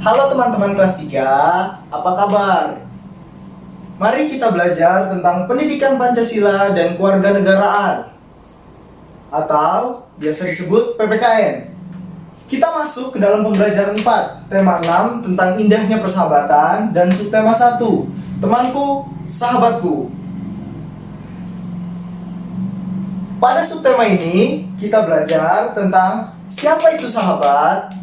Halo teman-teman kelas 3, apa kabar? Mari kita belajar tentang pendidikan Pancasila dan kewarganegaraan atau biasa disebut PPKN. Kita masuk ke dalam pembelajaran 4, tema 6 tentang indahnya persahabatan dan subtema 1, temanku, sahabatku. Pada subtema ini, kita belajar tentang siapa itu sahabat.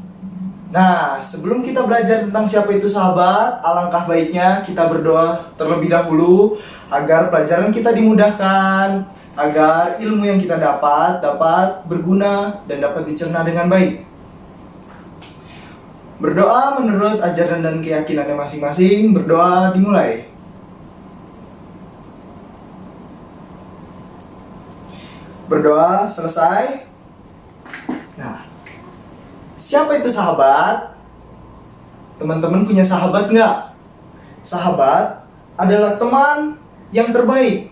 Nah, sebelum kita belajar tentang siapa itu sahabat, alangkah baiknya kita berdoa terlebih dahulu agar pelajaran kita dimudahkan, agar ilmu yang kita dapat berguna dan dapat dicerna dengan baik. Berdoa menurut ajaran dan keyakinannya masing-masing. Berdoa dimulai. Berdoa selesai. Nah, siapa itu sahabat? Teman-teman punya sahabat nggak? Sahabat adalah teman yang terbaik.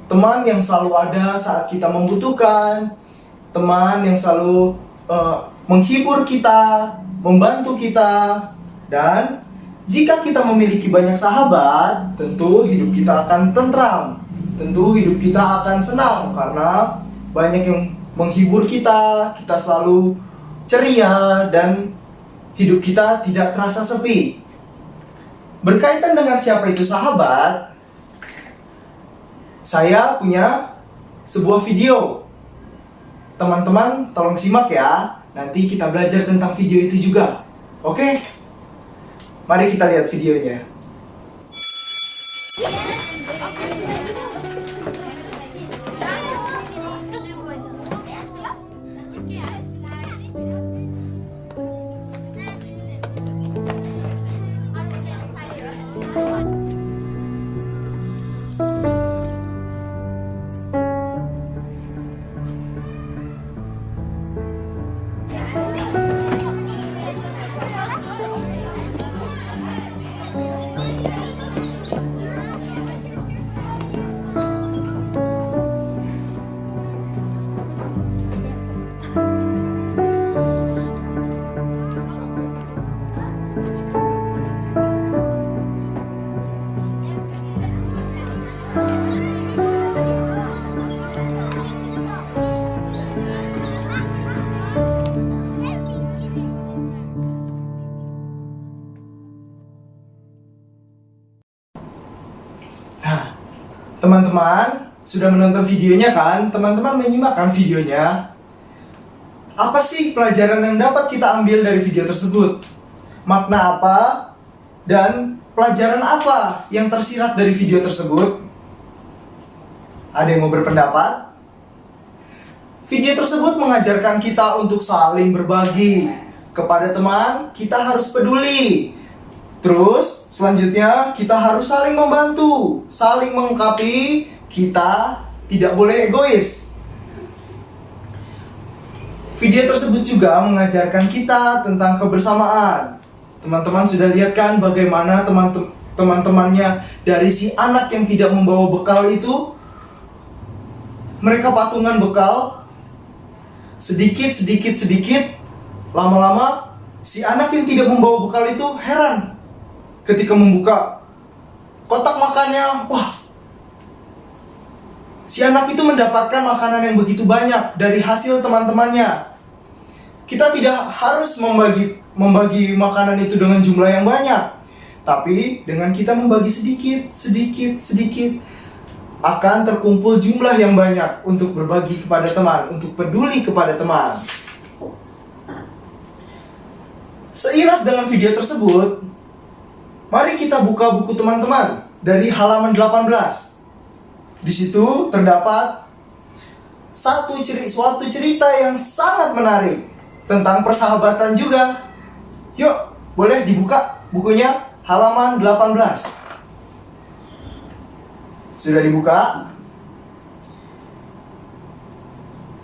Teman yang selalu ada saat kita membutuhkan. Teman yang selalu menghibur kita, membantu kita. Dan jika kita memiliki banyak sahabat, tentu hidup kita akan tentram. Tentu hidup kita akan senang karena banyak yang menghibur kita selalu ceria, dan hidup kita tidak terasa sepi. Berkaitan dengan siapa itu sahabat, saya punya sebuah video. Teman-teman tolong simak ya, nanti kita belajar tentang video itu juga. Oke? Mari kita lihat videonya. Teman-teman sudah menonton videonya kan? Teman-teman menyimakkan videonya? Apa sih pelajaran yang dapat kita ambil dari video tersebut? Makna apa dan pelajaran apa yang tersirat dari video tersebut? Ada yang mau berpendapat? Video tersebut mengajarkan kita untuk saling berbagi. Kepada teman, kita harus peduli. Terus, selanjutnya kita harus saling membantu, saling melengkapi, kita tidak boleh egois. Video tersebut juga mengajarkan kita tentang kebersamaan. Teman-teman sudah lihat kan bagaimana teman-temannya dari si anak yang tidak membawa bekal itu? Mereka patungan bekal, sedikit, lama-lama si anak yang tidak membawa bekal itu heran. Ketika membuka kotak makannya, wah, si anak itu mendapatkan makanan yang begitu banyak dari hasil teman-temannya. Kita tidak harus membagi makanan itu dengan jumlah yang banyak, tapi dengan kita membagi sedikit, akan terkumpul jumlah yang banyak untuk berbagi kepada teman, untuk peduli kepada teman. Seiras dengan video tersebut, mari kita buka buku teman-teman dari halaman 18. Di situ terdapat suatu cerita yang sangat menarik tentang persahabatan juga. Yuk, boleh dibuka bukunya halaman 18. Sudah dibuka?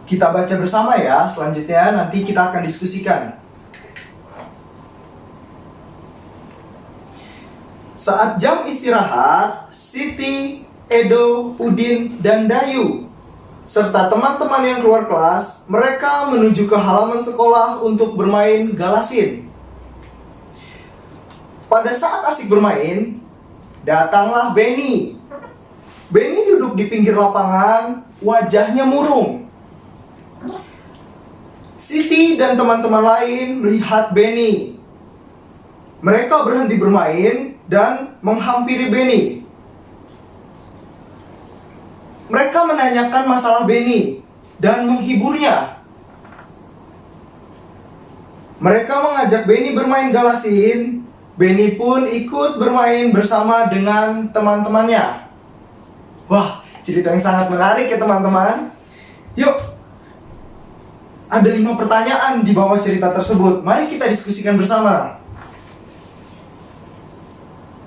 Kita baca bersama ya, selanjutnya nanti kita akan diskusikan. Saat jam istirahat, Siti, Edo, Udin, dan Dayu serta teman-teman yang keluar kelas, mereka menuju ke halaman sekolah untuk bermain galasin. Pada saat asik bermain, datanglah Benny. Benny duduk di pinggir lapangan, wajahnya murung. Siti dan teman-teman lain melihat Benny. Mereka berhenti bermain dan menghampiri Benny. Mereka menanyakan masalah Benny dan menghiburnya. Mereka mengajak Benny bermain galasin. Benny pun ikut bermain bersama dengan teman-temannya. Wah, cerita yang sangat menarik ya teman-teman. Yuk, ada 5 pertanyaan di bawah cerita tersebut. Mari kita diskusikan bersama.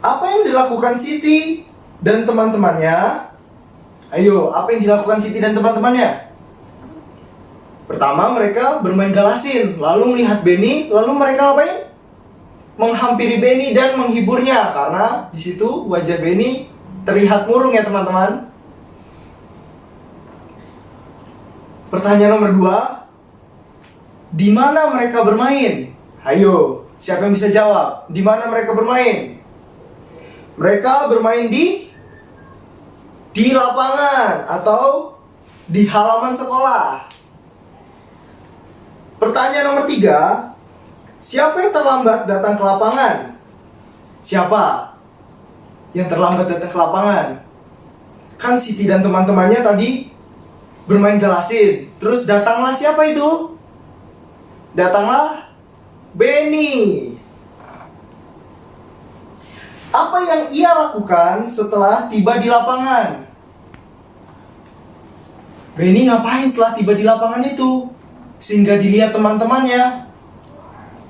Apa yang dilakukan Siti dan teman-temannya? Ayo, apa yang dilakukan Siti dan teman-temannya? Pertama, mereka bermain galasin, lalu melihat Benny, lalu mereka ngapain? Menghampiri Benny dan menghiburnya, karena di situ wajah Benny terlihat murung ya teman-teman. Pertanyaan nomor 2, di mana mereka bermain? Ayo, siapa yang bisa jawab? Di mana mereka bermain? Mereka bermain di lapangan atau di halaman sekolah. Pertanyaan nomor 3, siapa yang terlambat datang ke lapangan? Siapa yang terlambat datang ke lapangan? Kan Siti dan teman-temannya tadi bermain galasin. Terus datanglah siapa itu? Datanglah Benny. Apa yang ia lakukan setelah tiba di lapangan? Benny ngapain setelah tiba di lapangan itu? Sehingga dilihat teman-temannya.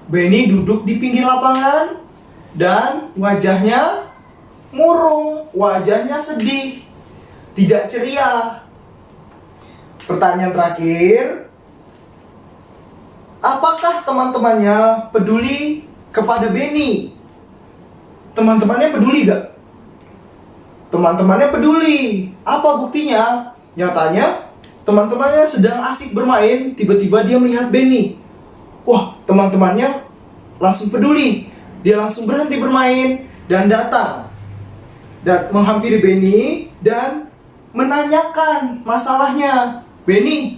Benny duduk di pinggir lapangan dan wajahnya murung, wajahnya sedih, tidak ceria. Pertanyaan terakhir, apakah teman-temannya peduli kepada Benny? Teman-temannya peduli gak? Teman-temannya peduli. Apa buktinya? Nyatanya, teman-temannya sedang asik bermain, tiba-tiba dia melihat Benny. Wah, teman-temannya langsung peduli. Dia langsung berhenti bermain dan datang dan menghampiri Benny dan menanyakan masalahnya. Benny,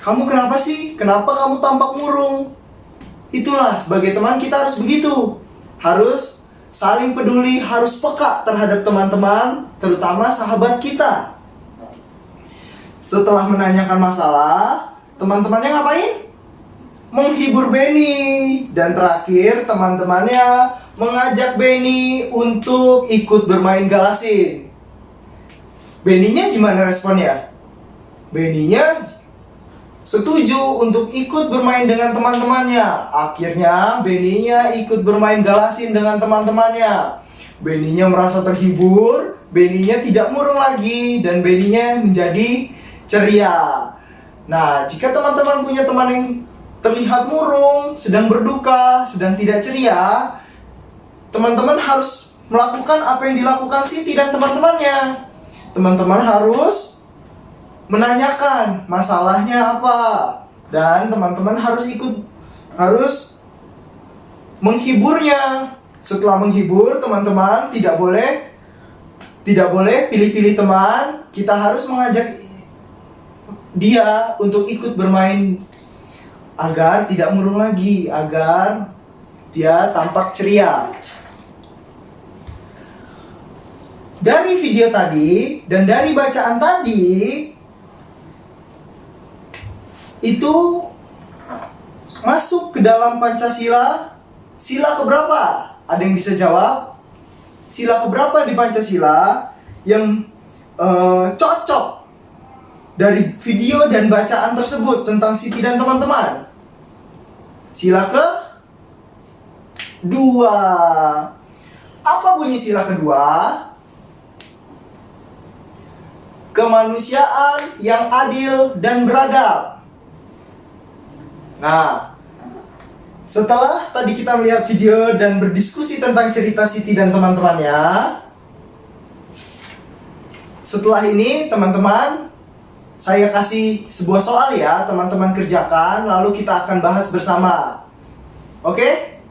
kamu kenapa sih? Kenapa kamu tampak murung? Itulah, sebagai teman kita harus begitu. Harus saling peduli, harus peka terhadap teman-teman, terutama sahabat kita. Setelah menanyakan masalah, teman-temannya ngapain? Menghibur Benny. Dan terakhir, teman-temannya mengajak Benny untuk ikut bermain galasin. Benny-nya gimana responnya? Benny-nya setuju untuk ikut bermain dengan teman-temannya. Akhirnya Benny-nya ikut bermain galasin dengan teman-temannya. Benny-nya merasa terhibur, Benny-nya tidak murung lagi, dan Benny-nya menjadi ceria. Nah, jika teman-teman punya teman yang terlihat murung, sedang berduka, sedang tidak ceria, teman-teman harus melakukan apa yang dilakukan Siti dan teman-temannya. Teman-teman harus menanyakan masalahnya apa, dan teman-teman harus menghiburnya. Setelah menghibur, teman-teman tidak boleh pilih-pilih teman. Kita harus mengajak dia untuk ikut bermain agar tidak murung lagi, agar dia tampak ceria. Dari video tadi dan dari bacaan tadi, itu masuk ke dalam Pancasila. Sila keberapa? Ada yang bisa jawab? Sila keberapa di Pancasila yang cocok dari video dan bacaan tersebut tentang Siti dan teman-teman? Sila kedua. Apa bunyi sila kedua? Kemanusiaan yang adil dan beradab. Nah, setelah tadi kita melihat video dan berdiskusi tentang cerita Siti dan teman-temannya, setelah ini teman-teman, saya kasih sebuah soal ya, teman-teman kerjakan, lalu kita akan bahas bersama. Oke?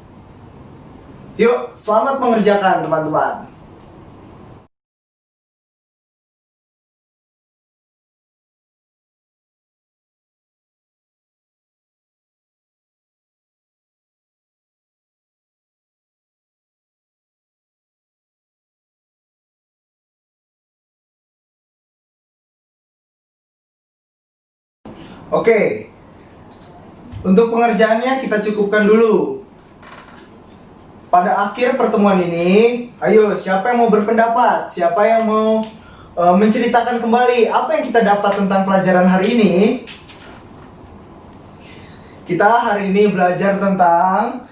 Yuk, selamat mengerjakan teman-teman. Oke, untuk pengerjaannya kita cukupkan dulu. Pada akhir pertemuan ini, ayo siapa yang mau berpendapat? Siapa yang mau menceritakan kembali apa yang kita dapat tentang pelajaran hari ini? Kita hari ini belajar tentang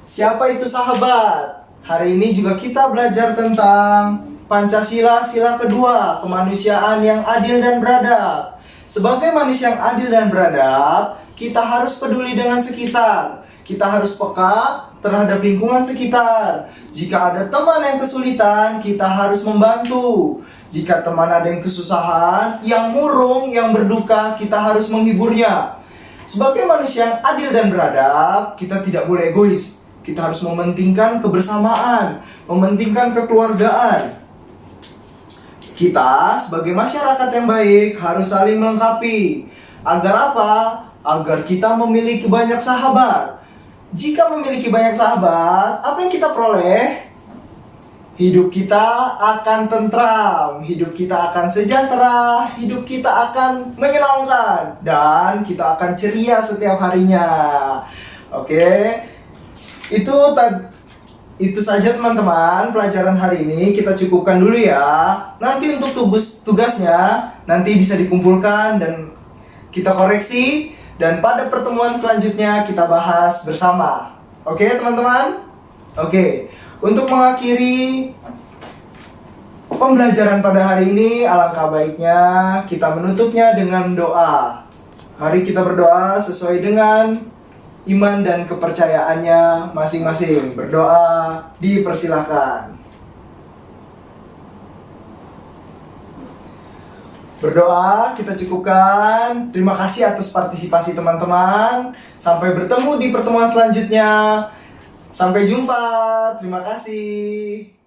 siapa itu sahabat. Hari ini juga kita belajar tentang Pancasila, sila kedua, kemanusiaan yang adil dan beradab. Sebagai manusia yang adil dan beradab, kita harus peduli dengan sekitar. Kita harus peka terhadap lingkungan sekitar. Jika ada teman yang kesulitan, kita harus membantu. Jika teman ada yang kesusahan, yang murung, yang berduka, kita harus menghiburnya. Sebagai manusia yang adil dan beradab, kita tidak boleh egois. Kita harus mementingkan kebersamaan, mementingkan kekeluargaan. Kita sebagai masyarakat yang baik harus saling melengkapi. Agar apa? Agar kita memiliki banyak sahabat. Jika memiliki banyak sahabat, apa yang kita peroleh? Hidup kita akan tentram, hidup kita akan sejahtera, hidup kita akan menyenangkan, dan kita akan ceria setiap harinya. Oke, itu saja teman-teman pelajaran hari ini, kita cukupkan dulu ya. Nanti untuk tugasnya nanti bisa dikumpulkan dan kita koreksi, dan pada pertemuan selanjutnya kita bahas bersama. Oke teman-teman? Oke, untuk mengakhiri pembelajaran pada hari ini, alangkah baiknya kita menutupnya dengan doa. Mari kita berdoa sesuai dengan iman dan kepercayaannya masing-masing. Berdoa dipersilahkan. Berdoa kita cukupkan. Terima kasih atas partisipasi teman-teman. Sampai bertemu di pertemuan selanjutnya. Sampai jumpa. Terima kasih.